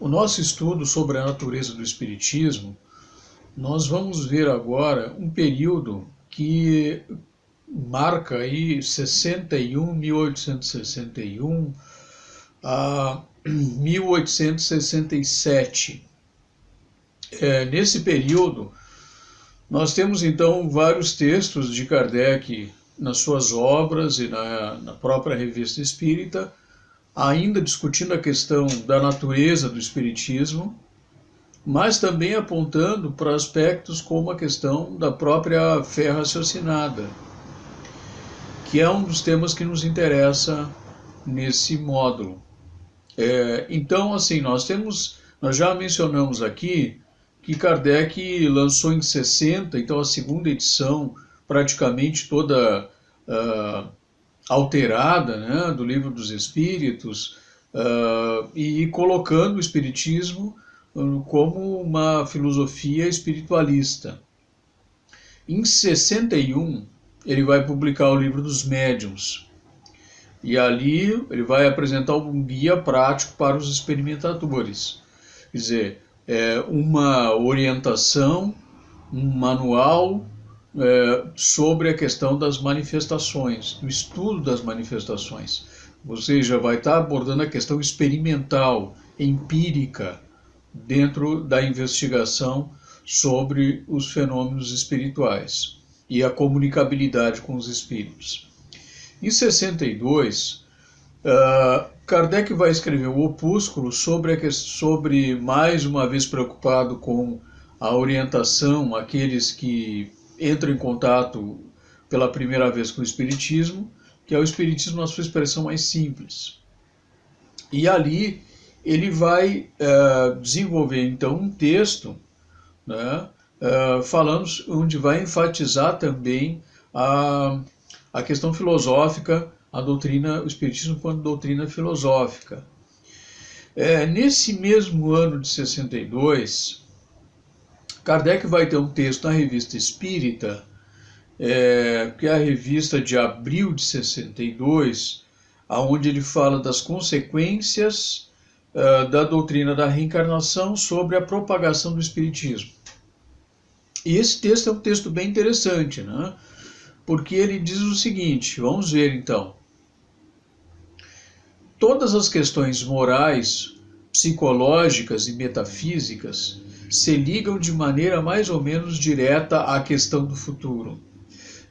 O nosso estudo sobre a natureza do Espiritismo, nós vamos ver agora um período que marca aí 1861 a 1867. Nesse período, nós temos então vários textos de Kardec nas suas obras e na própria Revista Espírita, ainda discutindo a questão da natureza do Espiritismo, mas também apontando para aspectos como a questão da própria fé raciocinada, que é um dos temas que nos interessa nesse módulo. Então, assim, nós já mencionamos aqui que Kardec lançou em 60, então a segunda edição, praticamente toda alterada, né, do Livro dos Espíritos, e colocando o Espiritismo como uma filosofia espiritualista. Em 61, ele vai publicar o Livro dos Médiuns, e ali ele vai apresentar um guia prático para os experimentadores. Quer dizer, uma orientação, um manual sobre a questão das manifestações, do estudo das manifestações. Ou seja, vai estar abordando a questão experimental, empírica, dentro da investigação sobre os fenômenos espirituais e a comunicabilidade com os espíritos. Em 62, Kardec vai escrever o opúsculo sobre, mais uma vez preocupado com a orientação àqueles que entram em contato pela primeira vez com o Espiritismo, que é o Espiritismo na sua expressão mais simples. E ali ele vai desenvolver então um texto, né, onde vai enfatizar também a questão filosófica, o Espiritismo quanto doutrina filosófica. Nesse mesmo ano de 62, Kardec vai ter um texto na Revista Espírita, que é a revista de abril de 62, onde ele fala das consequências da doutrina da reencarnação sobre a propagação do Espiritismo. E esse texto é um texto bem interessante, né? Porque ele diz o seguinte, vamos ver então. Todas as questões morais, psicológicas e metafísicas se ligam de maneira mais ou menos direta à questão do futuro.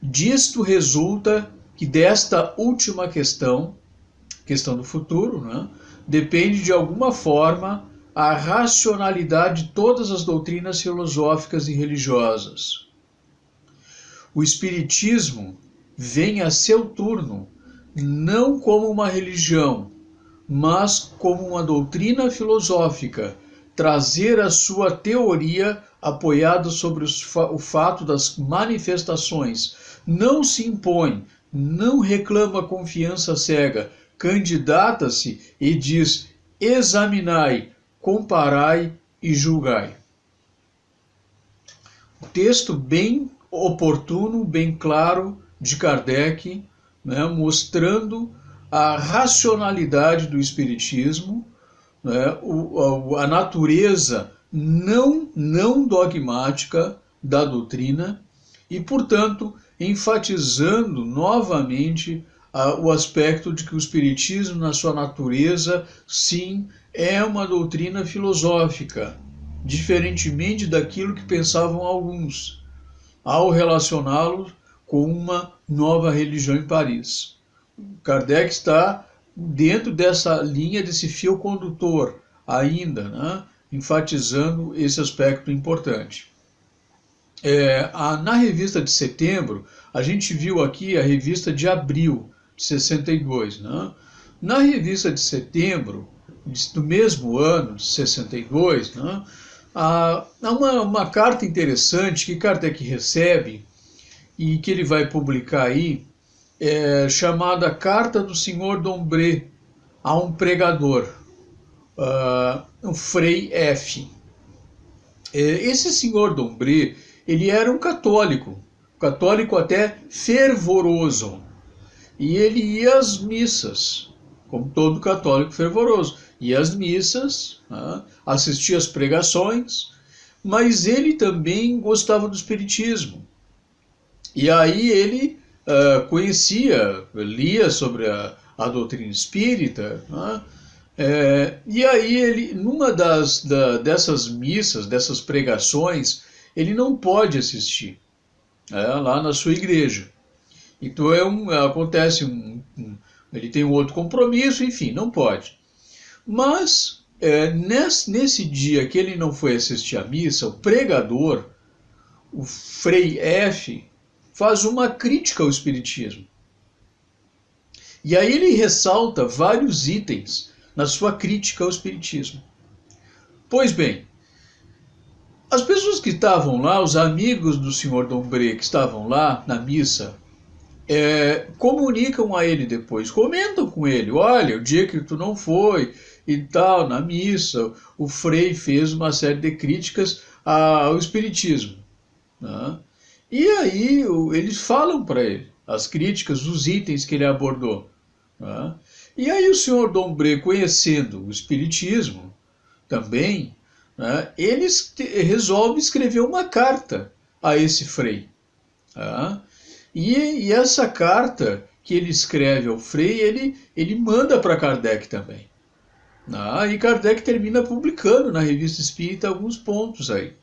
Disto resulta que desta última questão do futuro, né, depende de alguma forma a racionalidade de todas as doutrinas filosóficas e religiosas. O Espiritismo vem a seu turno não como uma religião, mas como uma doutrina filosófica, trazer a sua teoria apoiada sobre o fato das manifestações. Não se impõe, não reclama confiança cega, candidata-se e diz: examinai, comparai e julgai. Texto bem oportuno, bem claro de Kardec, né, mostrando a racionalidade do Espiritismo, né, a natureza não dogmática da doutrina e, portanto, enfatizando novamente o aspecto de que o Espiritismo, na sua natureza, sim, é uma doutrina filosófica, diferentemente daquilo que pensavam alguns, ao relacioná-lo com uma nova religião em Paris. Kardec está dentro dessa linha, desse fio condutor ainda, né, enfatizando esse aspecto importante. Na revista de setembro, a gente viu aqui a revista de abril de 62. Né? Na revista de setembro, do mesmo ano, de 62, né, há uma carta interessante que Kardec recebe e que ele vai publicar aí, chamada Carta do Senhor Dombré a um pregador, um Frei F. Esse senhor Dombré, ele era um católico até fervoroso, e ele ia às missas, como todo católico fervoroso. Ia às missas, né, assistia às pregações, mas ele também gostava do espiritismo. E aí ele conhecia, lia sobre a doutrina espírita, né? E aí ele, dessas missas, dessas pregações, ele não pode assistir lá na sua igreja. Então acontece ele tem um outro compromisso, enfim, não pode. Mas nesse dia que ele não foi assistir à missa, o pregador, o Frei F, faz uma crítica ao espiritismo. E aí ele ressalta vários itens na sua crítica ao espiritismo. Pois bem, as pessoas que estavam lá, os amigos do Sr. Dombré que estavam lá na missa, comunicam a ele depois, comentam com ele, olha, o dia que tu não foi e tal, na missa, o Frei fez uma série de críticas ao espiritismo, né? E aí eles falam para ele as críticas, os itens que ele abordou, né? E aí o Sr. Dombré, conhecendo o espiritismo também, né, ele resolve escrever uma carta a esse Frei, né? E essa carta que ele escreve ao Frei, ele manda para Kardec também. E Kardec termina publicando na Revista Espírita alguns pontos aí.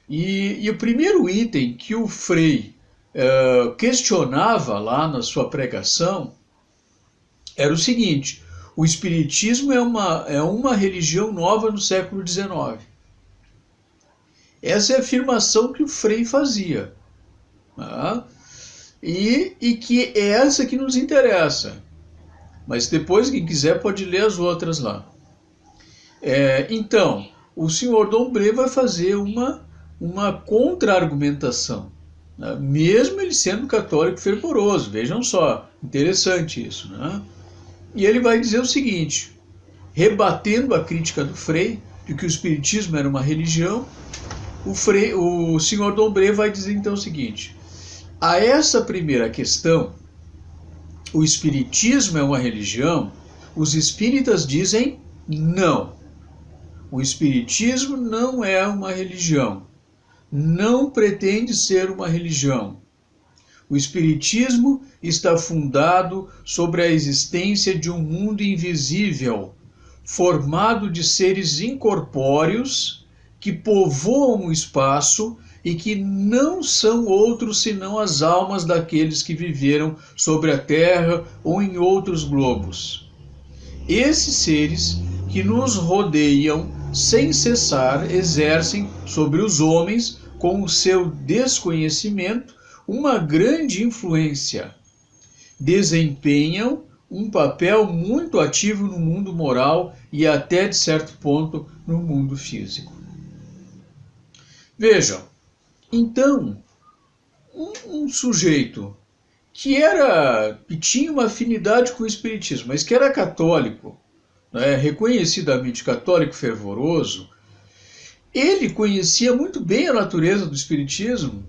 E o primeiro item que o Frei questionava lá na sua pregação era o seguinte: o Espiritismo é uma religião nova no século XIX. Essa é a afirmação que o Frei fazia. E que é essa que nos interessa. Mas depois, quem quiser pode ler as outras lá. Então, o Sr. Dombré vai fazer uma contra-argumentação, né? Mesmo ele sendo católico fervoroso. Vejam só, interessante isso, né? E ele vai dizer o seguinte, rebatendo a crítica do Frei, de que o Espiritismo era uma religião, o Sr. Dombré vai dizer então o seguinte: a essa primeira questão, o Espiritismo é uma religião, os espíritas dizem não. O Espiritismo não é uma religião. Não pretende ser uma religião. O Espiritismo está fundado sobre a existência de um mundo invisível, formado de seres incorpóreos que povoam o espaço e que não são outros senão as almas daqueles que viveram sobre a Terra ou em outros globos. Esses seres que nos rodeiam sem cessar exercem sobre os homens, com o seu desconhecimento, uma grande influência. Desempenham um papel muito ativo no mundo moral e até, de certo ponto, no mundo físico. Vejam, então, um sujeito que tinha uma afinidade com o espiritismo, mas que era católico, né, reconhecidamente católico fervoroso, ele conhecia muito bem a natureza do espiritismo,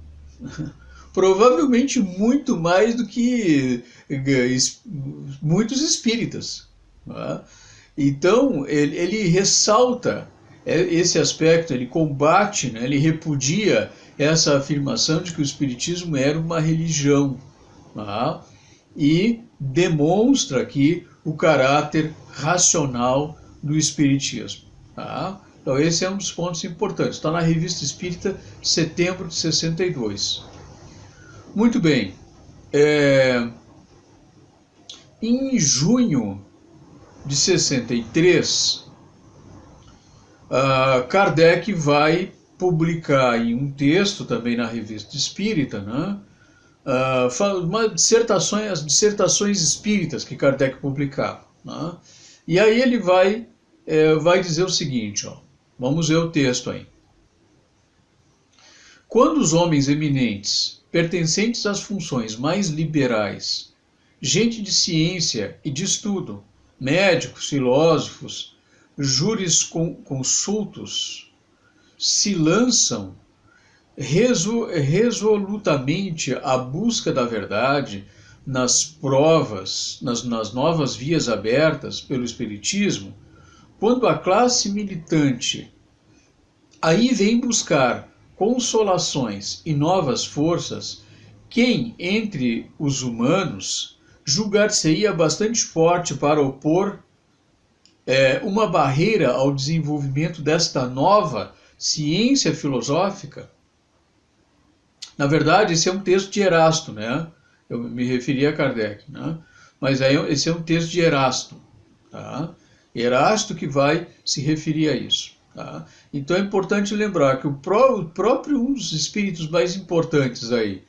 provavelmente muito mais do que muitos espíritas, né? Então, ele ressalta esse aspecto, ele combate, né, ele repudia essa afirmação de que o espiritismo era uma religião, né, e demonstra aqui o caráter racional do espiritismo. Tá? Então esse é um dos pontos importantes. Está na Revista Espírita, setembro de 62. Muito bem. Em junho de 63, Kardec vai publicar em um texto também na Revista Espírita, né, as dissertações espíritas que Kardec publicava, né? E aí ele vai dizer o seguinte, vamos ver o texto aí. Quando os homens eminentes, pertencentes às funções mais liberais, gente de ciência e de estudo, médicos, filósofos, jurisconsultos, se lançam resolutamente à busca da verdade, nas provas, nas novas vias abertas pelo Espiritismo, quando a classe militante aí vem buscar consolações e novas forças, quem entre os humanos julgar-se-ia bastante forte para opor uma barreira ao desenvolvimento desta nova ciência filosófica? Na verdade, esse é um texto de Erasto, né? Eu me referi a Kardec, né? Mas esse é um texto de Erasto, tá? Erasto que vai se referir a isso. Tá? Então é importante lembrar que o próprio um dos espíritos mais importantes aí,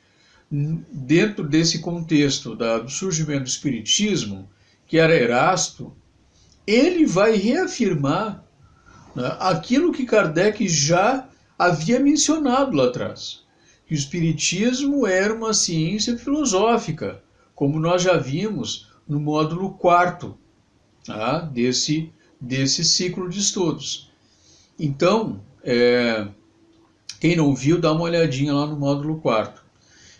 dentro desse contexto do surgimento do Espiritismo, que era Erasto, ele vai reafirmar, né, aquilo que Kardec já havia mencionado lá atrás, que o Espiritismo era uma ciência filosófica, como nós já vimos no módulo 4º, tá, desse ciclo de estudos. Então, quem não viu, dá uma olhadinha lá no módulo 4º.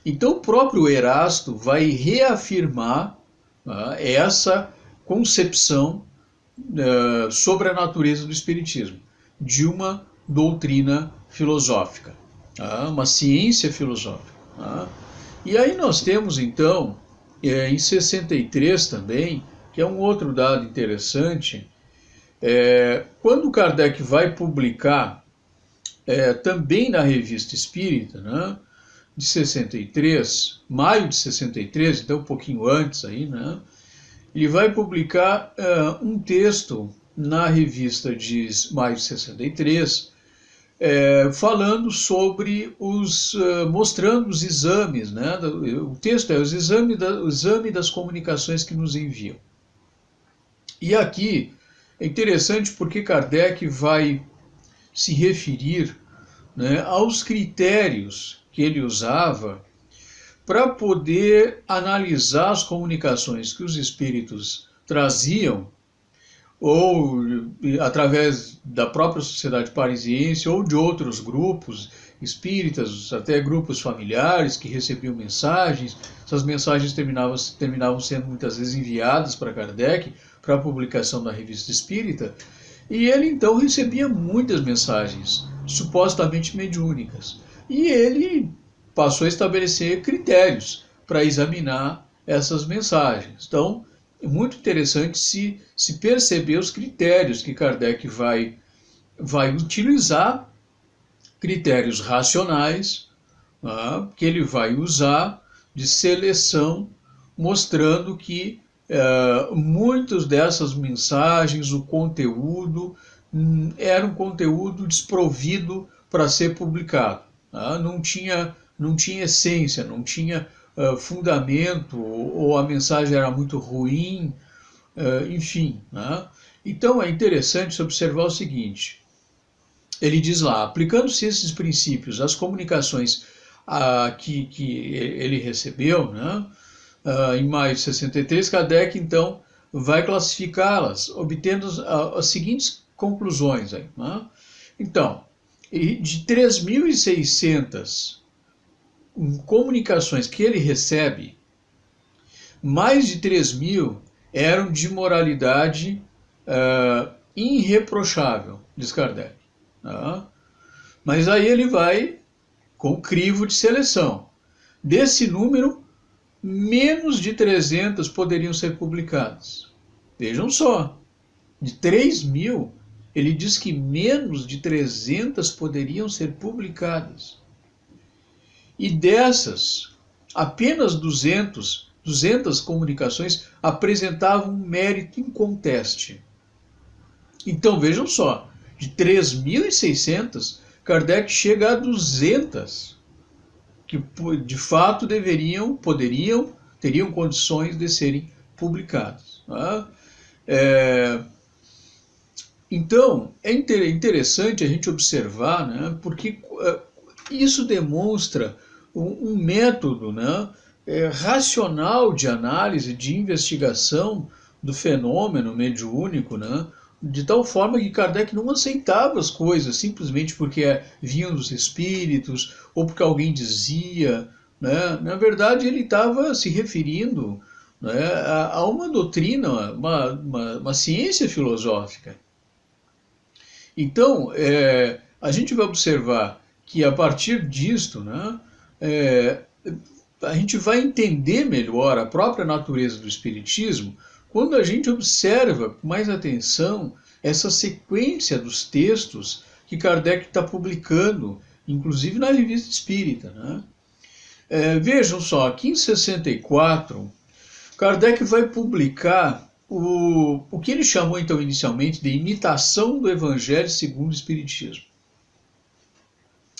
Então, o próprio Erasto vai reafirmar, tá, essa concepção sobre a natureza do Espiritismo, de uma doutrina filosófica, tá, uma ciência filosófica. Tá. E aí nós temos, então, em 63 também, que é um outro dado interessante, quando Kardec vai publicar, também na Revista Espírita, né, de 63, maio de 63, então um pouquinho antes aí, né, ele vai publicar um texto na revista de maio de 63, falando sobre mostrando os exames, né, o texto é o exame das comunicações que nos enviam. E aqui é interessante porque Kardec vai se referir, né, aos critérios que ele usava para poder analisar as comunicações que os espíritos traziam, ou através da própria Sociedade Parisiense, ou de outros grupos espíritas, até grupos familiares que recebiam mensagens. Essas mensagens terminavam sendo muitas vezes enviadas para Kardec, para a publicação da Revista Espírita, e ele então recebia muitas mensagens, supostamente mediúnicas. E ele passou a estabelecer critérios para examinar essas mensagens. Então, é muito interessante se perceber os critérios que Kardec vai utilizar, critérios racionais, que ele vai usar de seleção, mostrando que muitas dessas mensagens, o conteúdo, era um conteúdo desprovido para ser publicado. Não tinha essência, não tinha fundamento, ou a mensagem era muito ruim, enfim. Então é interessante se observar o seguinte, ele diz lá, aplicando-se esses princípios às comunicações que ele recebeu, né, em maio de 63, Kardec então vai classificá-las, obtendo as seguintes conclusões. Aí, né? Então, de 3.600 comunicações que ele recebe, mais de 3.000 eram de moralidade irreprochável, diz Kardec. Tá? Mas aí ele vai com crivo de seleção. Desse número, menos de 300 poderiam ser publicadas. Vejam só, de 3.000, ele diz que menos de 300 poderiam ser publicadas. E dessas, apenas 200 comunicações apresentavam um mérito inconteste. Então vejam só, de 3.600, Kardec chega a 200, que de fato teriam condições de serem publicadas. Tá? Então, é interessante a gente observar, né, porque isso demonstra um método, né, racional de análise, de investigação do fenômeno mediúnico, né, de tal forma que Kardec não aceitava as coisas simplesmente porque vinham dos espíritos ou porque alguém dizia. né? Na verdade, ele estava se referindo, né, a uma doutrina, uma ciência filosófica. Então, a gente vai observar que a partir disto, né, é, a gente vai entender melhor a própria natureza do Espiritismo quando a gente observa com mais atenção essa sequência dos textos que Kardec está publicando, inclusive na Revista Espírita, né? Vejam só, aqui em 64, Kardec vai publicar o que ele chamou então inicialmente de imitação do Evangelho segundo o Espiritismo.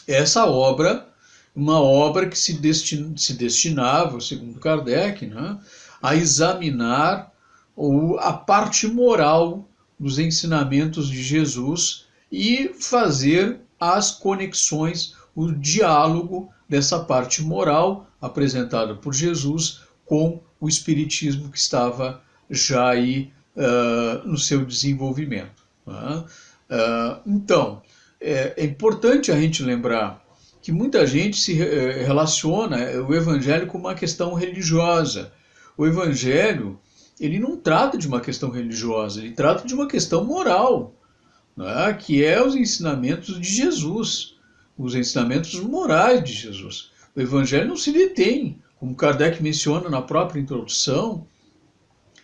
Essa obra, uma obra que se destinava, segundo Kardec, né, a examinar a parte moral dos ensinamentos de Jesus e fazer as conexões, o diálogo dessa parte moral apresentada por Jesus com o Espiritismo que estava já aí no seu desenvolvimento. Né? Então, é importante a gente lembrar que muita gente se relaciona o Evangelho com uma questão religiosa. O Evangelho, ele não trata de uma questão religiosa, ele trata de uma questão moral, né? Que é os ensinamentos de Jesus, os ensinamentos morais de Jesus. O Evangelho não se detém, como Kardec menciona na própria introdução,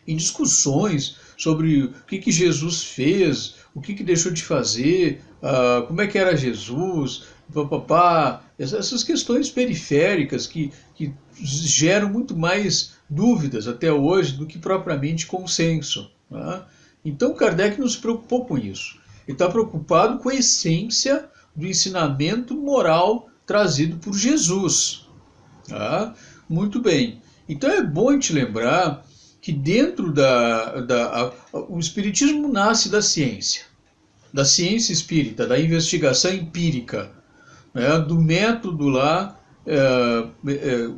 em discussões sobre o que Jesus fez, o que deixou de fazer, como é que era Jesus, essas questões periféricas que geram muito mais dúvidas até hoje do que propriamente consenso. Né? Então Kardec não se preocupou com isso. Ele está preocupado com a essência do ensinamento moral trazido por Jesus. Tá? Muito bem. Então é bom a gente lembrar que dentro o Espiritismo nasce da ciência espírita, da investigação empírica, né, do método lá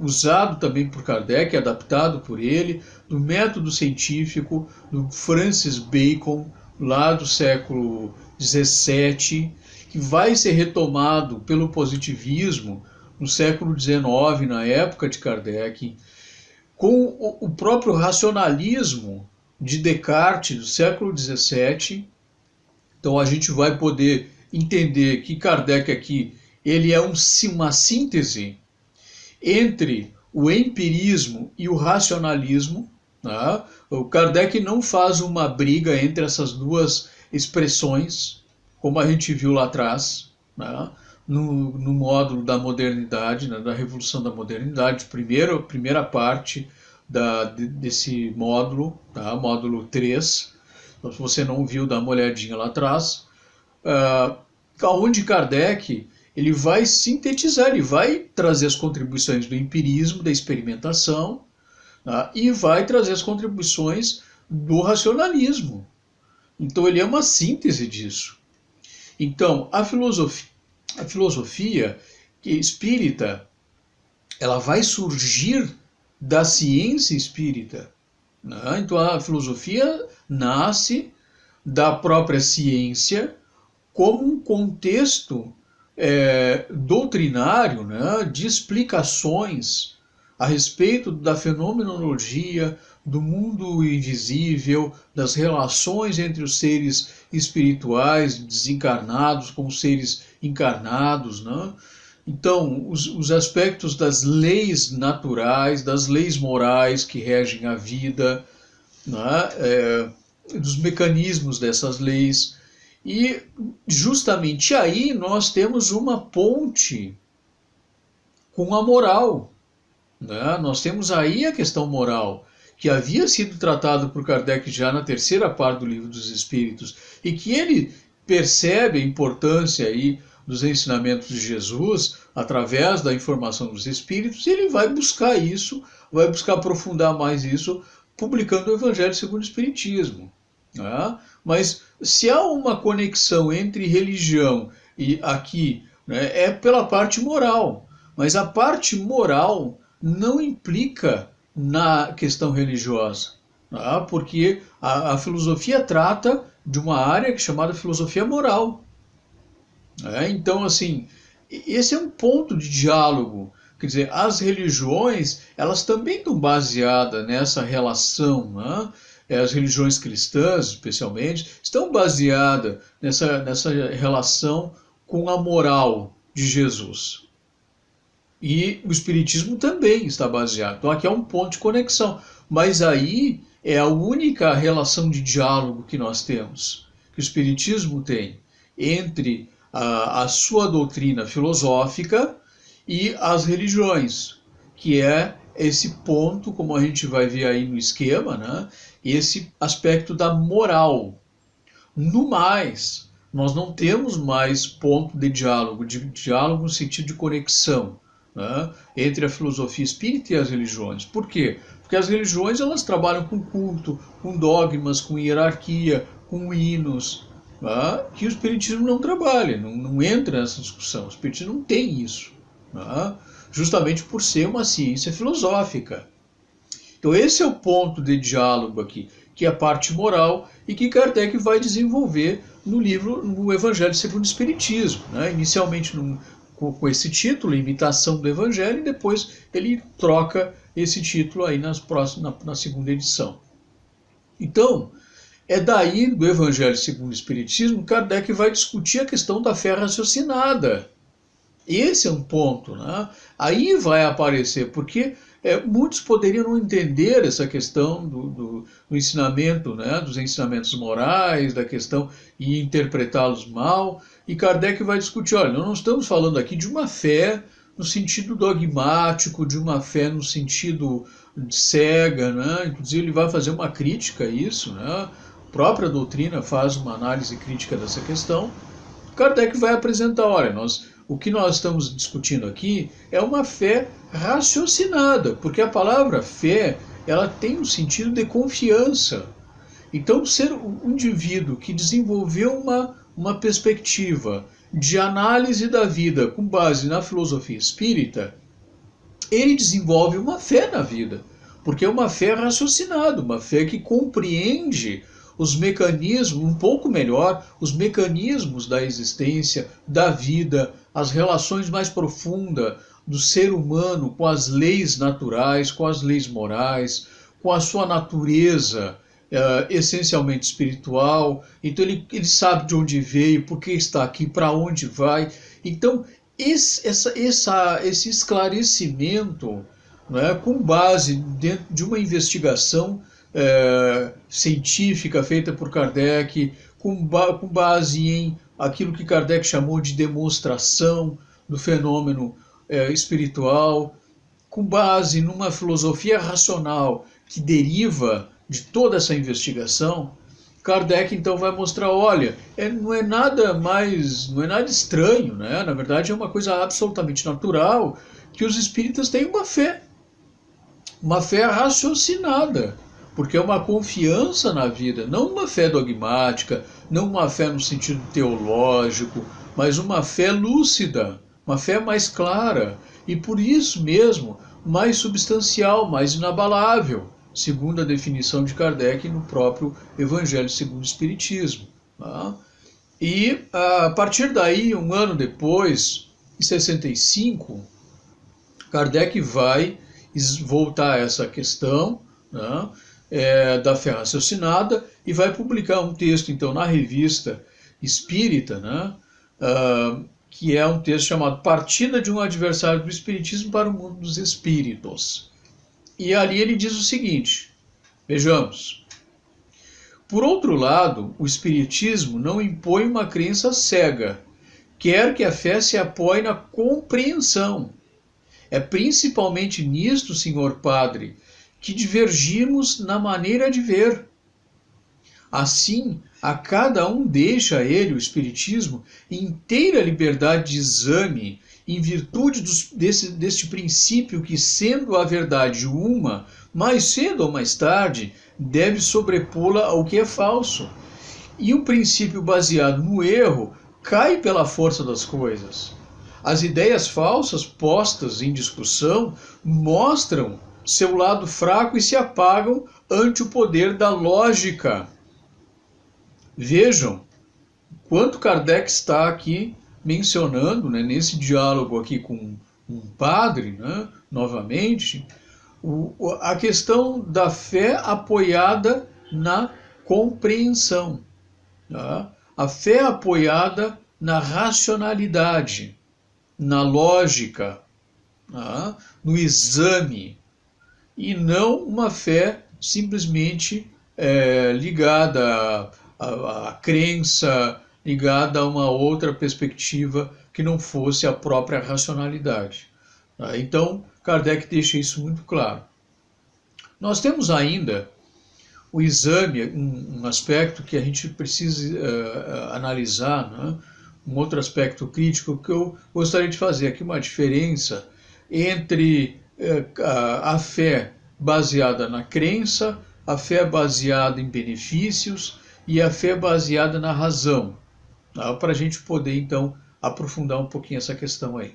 usado também por Kardec, adaptado por ele, do método científico do Francis Bacon, lá do século XVII, que vai ser retomado pelo positivismo no século XIX, na época de Kardec, com o próprio racionalismo de Descartes do século XVII. Então a gente vai poder entender que Kardec aqui ele é uma síntese entre o empirismo e o racionalismo. Né? O Kardec não faz uma briga entre essas duas expressões, como a gente viu lá atrás, né? no módulo da modernidade, né? Da Revolução da Modernidade, primeira parte desse módulo, tá? Módulo 3. Então, se você não viu, dá uma olhadinha lá atrás. Onde Kardec ele vai sintetizar, ele vai trazer as contribuições do empirismo, da experimentação, tá? E vai trazer as contribuições do racionalismo. Então ele é uma síntese disso. Então a filosofia espírita, ela vai surgir da ciência espírita. Né? Então a filosofia nasce da própria ciência como um contexto doutrinário, né, de explicações a respeito da fenomenologia, do mundo invisível, das relações entre os seres espirituais desencarnados com os seres encarnados, né? Então, os aspectos das leis naturais, das leis morais que regem a vida, né? Dos mecanismos dessas leis. E justamente aí nós temos uma ponte com a moral. Né? Nós temos aí a questão moral, que havia sido tratado por Kardec já na terceira parte do Livro dos Espíritos, e que ele percebe a importância aí dos ensinamentos de Jesus através da informação dos Espíritos, e ele vai buscar isso, vai buscar aprofundar mais isso, publicando o Evangelho segundo o Espiritismo. Né? Mas se há uma conexão entre religião e aqui, né, é pela parte moral, mas a parte moral não implica na questão religiosa, tá? Porque a filosofia trata de uma área chamada filosofia moral. Né? Então, assim, esse é um ponto de diálogo Quer dizer, as religiões, elas também estão baseadas nessa relação, né? As religiões cristãs, especialmente, estão baseadas nessa relação com a moral de Jesus. E o Espiritismo também está baseado. Então aqui é um ponto de conexão. Mas aí é a única relação de diálogo que nós temos, que o Espiritismo tem, entre a sua doutrina filosófica e as religiões, que é esse ponto, como a gente vai ver aí no esquema, né? Esse aspecto da moral. No mais, nós não temos mais ponto de diálogo no sentido de conexão, né, entre a filosofia espírita e as religiões. Por quê? Porque as religiões elas trabalham com culto, com dogmas, com hierarquia, com hinos, né, que o Espiritismo não trabalha, não entra nessa discussão. O Espiritismo não tem isso, né, justamente por ser uma ciência filosófica. Então esse é o ponto de diálogo aqui, que é a parte moral e que Kardec vai desenvolver no livro, no Evangelho segundo o Espiritismo, né? Inicialmente com esse título, Imitação do Evangelho, e depois ele troca esse título aí na segunda edição. Então, é daí do Evangelho segundo o Espiritismo, Kardec vai discutir a questão da fé raciocinada. Esse é um ponto, né? Aí vai aparecer, porque muitos poderiam não entender essa questão do ensinamento, né? Dos ensinamentos morais, da questão e interpretá-los mal. E Kardec vai discutir, olha, nós não estamos falando aqui de uma fé no sentido dogmático, de uma fé no sentido cega, né? Inclusive ele vai fazer uma crítica a isso, né? A própria doutrina faz uma análise crítica dessa questão. Kardec vai apresentar, olha, o que nós estamos discutindo aqui é uma fé raciocinada, porque a palavra fé ela tem um sentido de confiança. Então, ser um indivíduo que desenvolveu uma perspectiva de análise da vida com base na filosofia espírita, ele desenvolve uma fé na vida, porque é uma fé raciocinada, uma fé que compreende os mecanismos, um pouco melhor, os mecanismos da existência, da vida, as relações mais profundas do ser humano com as leis naturais, com as leis morais, com a sua natureza essencialmente espiritual. Então ele sabe de onde veio, por que está aqui, para onde vai. Então esse esclarecimento, né, com base dentro de uma investigação científica feita por Kardec, com base em aquilo que Kardec chamou de demonstração do fenômeno espiritual, com base numa filosofia racional que deriva de toda essa investigação, Kardec então vai mostrar, olha, não é nada estranho, né? Na verdade é uma coisa absolutamente natural que os espíritas têm uma fé raciocinada, porque é uma confiança na vida, não uma fé dogmática, não uma fé no sentido teológico, mas uma fé lúcida, uma fé mais clara e por isso mesmo mais substancial, mais inabalável, segundo a definição de Kardec no próprio Evangelho segundo o Espiritismo. Tá? E a partir daí, um ano depois, em 65, Kardec vai voltar a essa questão, né, da fé raciocinada e vai publicar um texto, então, na Revista Espírita, né, que é um texto chamado Partida de um Adversário do Espiritismo para o Mundo dos Espíritos. E ali ele diz o seguinte, vejamos. Por outro lado, o Espiritismo não impõe uma crença cega, quer que a fé se apoie na compreensão. É principalmente nisto, senhor padre, que divergimos na maneira de ver. Assim, a cada um deixa a ele, o Espiritismo, inteira liberdade de exame, em virtude deste princípio que, sendo a verdade uma, mais cedo ou mais tarde, deve sobrepô-la ao que é falso. E um princípio baseado no erro cai pela força das coisas. As ideias falsas postas em discussão mostram seu lado fraco e se apagam ante o poder da lógica. Vejam quanto Kardec está aqui mencionando, né, nesse diálogo aqui com um padre, né, novamente, a questão da fé apoiada na compreensão, tá? A fé apoiada na racionalidade, na lógica, tá? No exame, e não uma fé simplesmente ligada à crença, ligada a uma outra perspectiva que não fosse a própria racionalidade. Tá? Então, Kardec deixa isso muito claro. Nós temos ainda o exame, um aspecto que a gente precisa analisar, né? Um outro aspecto crítico que eu gostaria de fazer aqui, uma diferença entre a fé baseada na crença, a fé baseada em benefícios e a fé baseada na razão, tá? Para a gente poder, então, aprofundar um pouquinho essa questão aí.